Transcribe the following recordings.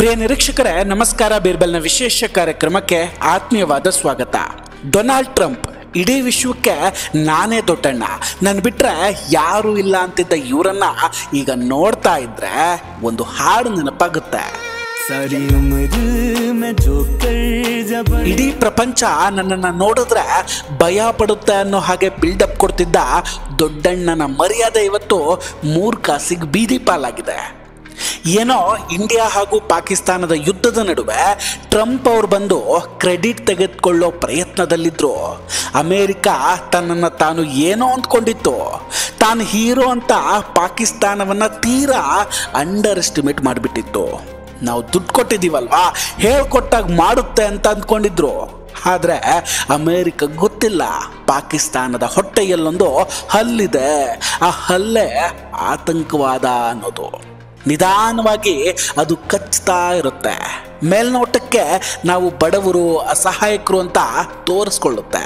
ಪ್ರಿಯ ನಿರೀಕ್ಷಕರೇ ನಮಸ್ಕಾರ. ಬೀರ್ಬಲ್ನ ವಿಶೇಷ ಕಾರ್ಯಕ್ರಮಕ್ಕೆ ಆತ್ಮೀಯವಾದ ಸ್ವಾಗತ. ಡೊನಾಲ್ಡ್ ಟ್ರಂಪ್ ಇಡೀ ವಿಶ್ವಕ್ಕೆ ನಾನೇ ದೊಡ್ಡಣ್ಣ, ನನ್ನ ಬಿಟ್ರೆ ಯಾರು ಇಲ್ಲ ಅಂತಿದ್ದ ಇವರನ್ನ ಈಗ ನೋಡ್ತಾ ಇದ್ರೆ ಒಂದು ಹಾಡು ನೆನಪಾಗುತ್ತೆ. ಇಡೀ ಪ್ರಪಂಚ ನನ್ನನ್ನು ನೋಡಿದ್ರೆ ಭಯ ಪಡುತ್ತೆ ಅನ್ನೋ ಹಾಗೆ ಬಿಲ್ಡಪ್ ಕೊಡ್ತಿದ್ದ ದೊಡ್ಡಣ್ಣನ ಮರ್ಯಾದೆ ಇವತ್ತು ಮೂರ್ಖಾಸಿಗೆ ಬೀದಿ ಪಾಲಾಗಿದೆ. ಏನೋ ಇಂಡಿಯಾ ಹಾಗೂ ಪಾಕಿಸ್ತಾನದ ಯುದ್ಧದ ನಡುವೆ ಟ್ರಂಪ್ ಅವ್ರು ಬಂದು ಕ್ರೆಡಿಟ್ ತೆಗೆದುಕೊಳ್ಳೋ ಪ್ರಯತ್ನದಲ್ಲಿದ್ರು. ಅಮೇರಿಕ ತನ್ನನ್ನು ತಾನು ಏನೋ ಅಂದ್ಕೊಂಡಿತ್ತು. ತಾನು ಹೀರೋ ಅಂತ ಪಾಕಿಸ್ತಾನವನ್ನು ತೀರಾ ಅಂಡರ್ ಎಸ್ಟಿಮೇಟ್ ಮಾಡಿಬಿಟ್ಟಿತ್ತು. ನಾವು ದುಡ್ಡು ಕೊಟ್ಟಿದ್ದೀವಲ್ವಾ, ಹೇಳ್ಕೊಟ್ಟಾಗ ಮಾಡುತ್ತೆ ಅಂತ ಅಂದ್ಕೊಂಡಿದ್ರು. ಆದರೆ ಅಮೇರಿಕ ಗೊತ್ತಿಲ್ಲ, ಪಾಕಿಸ್ತಾನದ ಹೊಟ್ಟೆಯಲ್ಲೊಂದು ಹಲ್ಲಿದೆ, ಆ ಹಲ್ಲೆ ಆತಂಕವಾದ ಅನ್ನೋದು. ನಿಧಾನವಾಗಿ ಅದು ಕಚ್ತಾ ಇರುತ್ತೆ. ಮೇಲ್ನೋಟಕ್ಕೆ ನಾವು ಬಡವರು ಅಸಹಾಯಕರು ಅಂತ ತೋರಿಸ್ಕೊಳ್ಳುತ್ತೆ.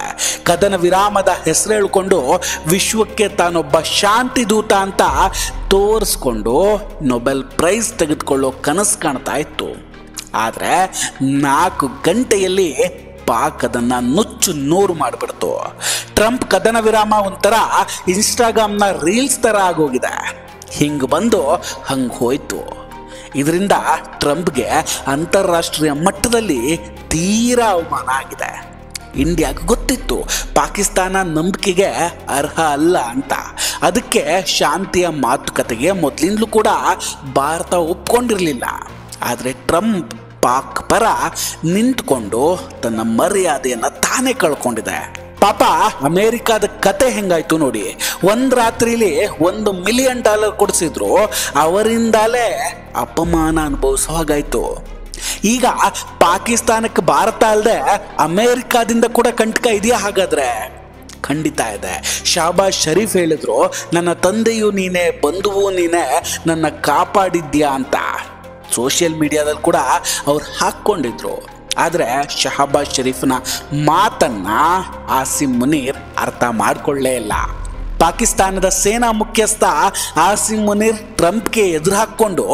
ಕದನ ವಿರಾಮದ ಹೆಸರು ಹೇಳ್ಕೊಂಡು ವಿಶ್ವಕ್ಕೆ ತಾನೊಬ್ಬ ಶಾಂತಿ ದೂತ ಅಂತ ತೋರಿಸ್ಕೊಂಡು ನೊಬೆಲ್ ಪ್ರೈಸ್ ತೆಗೆದುಕೊಳ್ಳೋ ಕನಸು ಕಾಣ್ತಾ ಇತ್ತು. ಆದರೆ 4 ಗಂಟೆಯಲ್ಲಿ ಪಾಕ್ ಅದನ್ನು ನುಚ್ಚು ನೂರು ಮಾಡಿಬಿಡ್ತು. ಟ್ರಂಪ್ ಕದನ ವಿರಾಮ ಒಂಥರ ಇನ್ಸ್ಟಾಗ್ರಾಮ್ನ ರೀಲ್ಸ್ ಥರ ಆಗೋಗಿದೆ. ಹಿಂಗೆ ಬಂದು ಹಂಗೆ ಹೋಯ್ತು. ಇದರಿಂದ ಟ್ರಂಪ್ಗೆ ಅಂತಾರಾಷ್ಟ್ರೀಯ ಮಟ್ಟದಲ್ಲಿ ತೀರಾ ಅವಮಾನ ಆಗಿದೆ. ಇಂಡಿಯಾಗೆ ಗೊತ್ತಿತ್ತು ಪಾಕಿಸ್ತಾನ ನಂಬಿಕೆಗೆ ಅರ್ಹ ಅಲ್ಲ ಅಂತ. ಅದಕ್ಕೆ ಶಾಂತಿಯ ಮಾತುಕತೆಗೆ ಮೊದಲಿಂದಲೂ ಕೂಡ ಭಾರತ ಒಪ್ಕೊಂಡಿರಲಿಲ್ಲ. ಆದರೆ ಟ್ರಂಪ್ ಪಾಕ್ ಪರ ನಿಂತ್ಕೊಂಡು ತನ್ನ ಮರ್ಯಾದೆಯನ್ನು ತಾನೇ ಕಳ್ಕೊಂಡಿದೆ. ಪಾಪ ಅಮೇರಿಕಾದ ಕತೆ ಹೆಂಗಾಯ್ತು ನೋಡಿ. ಒಂದು ರಾತ್ರಿಲಿ $1 ಮಿಲಿಯನ್ ಕೊಡಿಸಿದ್ರು, ಅವರಿಂದಲೇ ಅಪಮಾನ ಅನುಭವಿಸೋ ಹಾಗಾಯ್ತು. ಈಗ ಪಾಕಿಸ್ತಾನಕ್ಕೆ ಭಾರತ ಅಲ್ಲದೆ ಅಮೇರಿಕಾದಿಂದ ಕೂಡ ಕಂಟಕ ಇದೆಯಾ? ಹಾಗಾದ್ರೆ ಖಂಡಿತ ಇದೆ. ಶಹಬಾಜ್ ಶರೀಫ್ ಹೇಳಿದ್ರು, ನನ್ನ ತಂದೆಯೂ ನೀನೇ, ಬಂಧುವು ನೀನೇ, ನನ್ನ ಕಾಪಾಡಿದ್ಯಾ ಅಂತ. ಸೋಷಿಯಲ್ ಮೀಡಿಯಾದಲ್ಲಿ ಕೂಡ ಅವ್ರು ಹಾಕ್ಕೊಂಡಿದ್ರು. ಆದರೆ ಶಹಬಾಜ್ ಶರೀಫ್ನ ಮಾತನ್ನ ಆಸಿಮ್ ಮುನೀರ್ ಅರ್ಥ ಮಾಡಿಕೊಳ್ಳೇ ಇಲ್ಲ. ಪಾಕಿಸ್ತಾನದ ಸೇನಾ ಮುಖ್ಯಸ್ಥ ಆಸಿಮ್ ಮುನೀರ್ ಟ್ರಂಪ್ಗೆ ಎದುರು ಹಾಕ್ಕೊಂಡು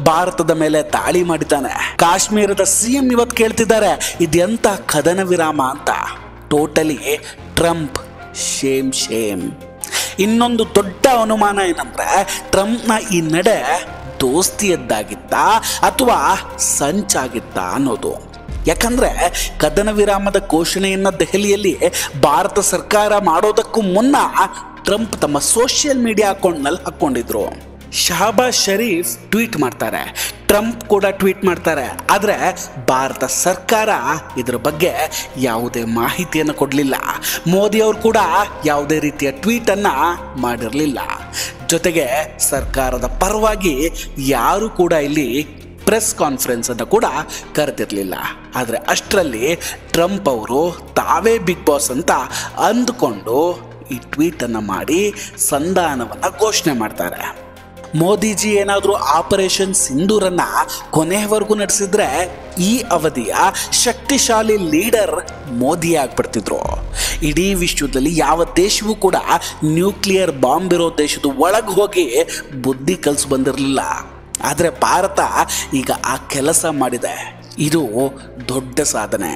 ಭಾರತದ ಮೇಲೆ ದಾಳಿ ಮಾಡಿದ್ದಾನೆ. ಕಾಶ್ಮೀರದ CM ಇವತ್ತು ಕೇಳ್ತಿದ್ದಾರೆ, ಇದೆಂತ ಕದನ ವಿರಾಮ ಅಂತ. Totally Trump Shem Shem. ಇನ್ನೊಂದು ದೊಡ್ಡ ಅನುಮಾನ ಏನಂದ್ರೆ, ಟ್ರಂಪ್ನ ಈ ನಡೆ ದೋಸ್ತಿಯದ್ದಾಗಿತ್ತಾ ಅಥವಾ ಸಂಚಾಗಿತ್ತಾ ಅನ್ನೋದು. ಯಾಕಂದ್ರೆ ಕದನ ವಿರಾಮದ ಘೋಷಣೆಯನ್ನು ದೆಹಲಿಯಲ್ಲಿ ಭಾರತ ಸರ್ಕಾರ ಮಾಡೋದಕ್ಕೂ ಮುನ್ನ ಟ್ರಂಪ್ ತಮ್ಮ ಸೋಷಿಯಲ್ ಮೀಡಿಯಾ ಅಕೌಂಟ್ನಲ್ಲಿ ಹಾಕ್ಕೊಂಡಿದ್ರು. ಶಹಬಾಜ್ ಶರೀಫ್ ಟ್ವೀಟ್ ಮಾಡ್ತಾರೆ, ಟ್ರಂಪ್ ಕೂಡ ಟ್ವೀಟ್ ಮಾಡ್ತಾರೆ. ಆದರೆ ಭಾರತ ಸರ್ಕಾರ ಇದರ ಬಗ್ಗೆ ಯಾವುದೇ ಮಾಹಿತಿಯನ್ನು ಕೊಡಲಿಲ್ಲ. ಮೋದಿ ಅವರು ಕೂಡ ಯಾವುದೇ ರೀತಿಯ ಟ್ವೀಟನ್ನು ಮಾಡಿರಲಿಲ್ಲ. ಜೊತೆಗೆ ಸರ್ಕಾರದ ಪರವಾಗಿ ಯಾರು ಕೂಡ ಇಲ್ಲಿ ಪ್ರೆಸ್ ಕಾನ್ಫರೆನ್ಸ್ ಅನ್ನು ಕೂಡ ಕರೆದಿರಲಿಲ್ಲ. ಆದರೆ ಅಷ್ಟರಲ್ಲಿ ಟ್ರಂಪ್ ಅವರು ತಾವೇ ಬಿಗ್ ಬಾಸ್ ಅಂತ ಅಂದುಕೊಂಡು ಈ ಟ್ವೀಟನ್ನು ಮಾಡಿ ಸಂಧಾನವನ್ನು ಘೋಷಣೆ ಮಾಡ್ತಾರೆ. ಮೋದಿಜಿ ಏನಾದರೂ ಆಪರೇಷನ್ ಸಿಂಧೂರನ್ನು ಕೊನೆಯವರೆಗೂ ನಡೆಸಿದ್ರೆ ಈ ಅವಧಿಯ ಶಕ್ತಿಶಾಲಿ ಲೀಡರ್ ಮೋದಿ ಆಗ್ಬಿಡ್ತಿದ್ರು. ಇಡೀ ವಿಶ್ವದಲ್ಲಿ ಯಾವ ದೇಶವೂ ಕೂಡ ನ್ಯೂಕ್ಲಿಯರ್ ಬಾಂಬ್ ಇರೋ ದೇಶದ ಒಳಗೆ ಹೋಗಿ ಬುದ್ಧಿ ಕಲಿಸಿ ಬಂದಿರಲಿಲ್ಲ. ಆದರೆ ಭಾರತ ಈಗ ಆ ಕೆಲಸ ಮಾಡಿದೆ. ಇದು ದೊಡ್ಡ ಸಾಧನೆ.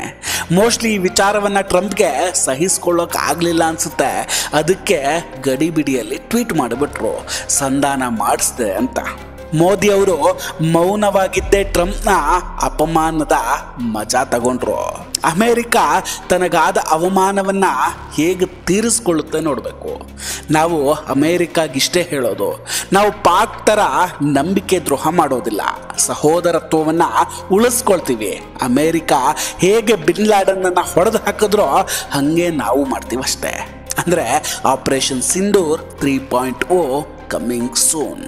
ಮೋಸ್ಟ್ಲಿ ಈ ವಿಚಾರವನ್ನು ಟ್ರಂಪ್ಗೆ ಸಹಿಸ್ಕೊಳ್ಳೋಕೆ ಆಗಲಿಲ್ಲ ಅನಿಸುತ್ತೆ. ಅದಕ್ಕೆ ಗಡಿಬಿಡಿಯಲ್ಲಿ ಟ್ವೀಟ್ ಮಾಡಿಬಿಟ್ರು, ಸಂಧಾನ ಮಾಡಿಸ್ದೆ ಅಂತ. ಮೋದಿ ಅವರು ಮೌನವಾಗಿದ್ದೇ ಟ್ರಂಪ್ನ ಅಪಮಾನದ ಮಜಾ ತಗೊಂಡ್ರು. ಅಮೇರಿಕ ತನಗಾದ ಅವಮಾನವನ್ನು ಹೇಗೆ ತೀರಿಸ್ಕೊಳ್ಳುತ್ತೆ ನೋಡಬೇಕು. ನಾವು ಅಮೇರಿಕಾಗಿಷ್ಟೇ ಹೇಳೋದು, ನಾವು ಪಾಕ್ ಥರ ನಂಬಿಕೆ ದ್ರೋಹ ಮಾಡೋದಿಲ್ಲ, ಸಹೋದರತ್ವವನ್ನು ಉಳಿಸ್ಕೊಳ್ತೀವಿ. ಅಮೇರಿಕ ಹೇಗೆ ಬಿನ್ ಲಾಡನ್ನನ್ನು ಹೊಡೆದು ಹಾಕಿದ್ರೋ ಹಾಗೆ ನಾವು ಮಾಡ್ತೀವಿ ಅಷ್ಟೇ. ಅಂದರೆ ಆಪರೇಷನ್ ಸಿಂಧೂರ್ 3.0 ಕಮ್ಮಿಂಗ್ ಸೂನ್.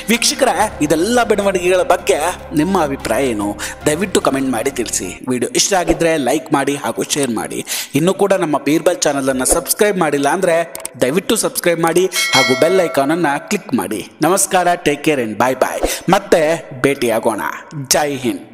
ವೀಕ್ಷಕರೇ, ಇದೆಲ್ಲ ಬೆಳವಣಿಗೆಗಳ ಬಗ್ಗೆ ನಿಮ್ಮ ಅಭಿಪ್ರಾಯ ಏನು? ದಯವಿಟ್ಟು ಕಮೆಂಟ್ ಮಾಡಿ ತಿಳಿಸಿ. ವಿಡಿಯೋ ಇಷ್ಟ ಆಗಿದ್ದರೆ ಲೈಕ್ ಮಾಡಿ ಹಾಗೂ ಶೇರ್ ಮಾಡಿ. ಇನ್ನೂ ಕೂಡ ನಮ್ಮ ಬೀರ್ಬಲ್ ಚಾನಲನ್ನು ಸಬ್ಸ್ಕ್ರೈಬ್ ಮಾಡಿಲ್ಲ ಅಂದರೆ ದಯವಿಟ್ಟು ಸಬ್ಸ್ಕ್ರೈಬ್ ಮಾಡಿ ಹಾಗೂ ಬೆಲ್ ಐಕಾನನ್ನು ಕ್ಲಿಕ್ ಮಾಡಿ. ನಮಸ್ಕಾರ, ಟೇಕ್ ಕೇರ್ ಆ್ಯಂಡ್ ಬಾಯ್ ಬಾಯ್. ಮತ್ತೆ ಭೇಟಿಯಾಗೋಣ. ಜೈ ಹಿಂದ್.